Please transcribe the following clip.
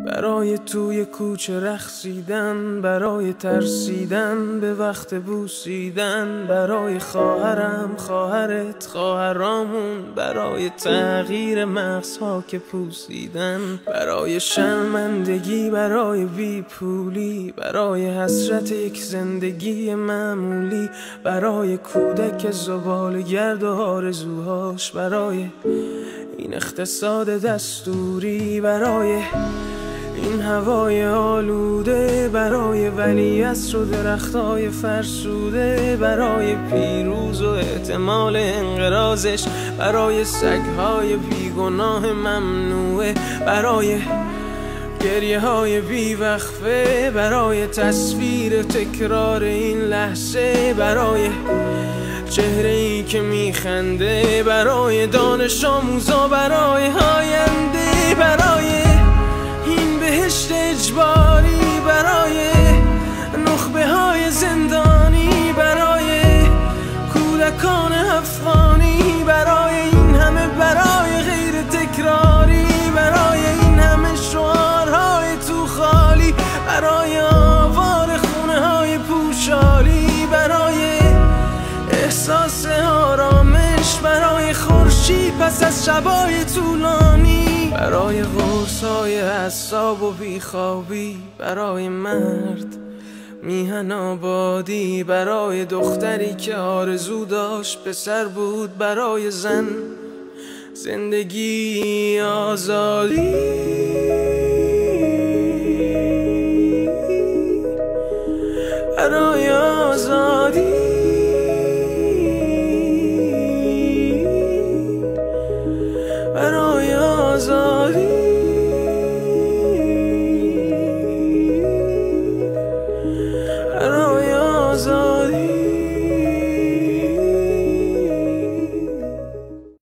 برای توی کوچه رقصیدن، برای ترسیدن به وقت بوسیدن، برای خواهرم، خواهرت، خواهرامون، برای تغییر مغزها که پوسیدن، برای شرمندگی، برای بیپولی، برای حسرت یک زندگی معمولی، برای کودک زباله‌گرد و آرزوهاش، برای این اقتصاد دستوری، برای این هوای آلوده، برای ولیعصر و درختای فرسوده، برای پیروز و احتمال انقراضش، برای سگهای بیگناه ممنوعه، برای گریه های بیوقفه، برای تصویر تکرار این لحظه، برای چهره ای که میخنده، برای دانش آموزا، برای آینده، برای این بهشت اجباری، برای نخبه های زندانی، برای کودکان افغانی، برای این همه برای غیر تکراری، برای این همه شعارهای تو خالی، برای آوار خونه های پوشالی، برای احساس آرامش، برای خورشید پس از شبای طولانی، برای قرصای اعصاب و بیخوابی، برای مرد میهن آبادی، برای دختری که آرزو داشت پسر بود، برای زن زندگی آزادی، برای آزادی، برای آزادی.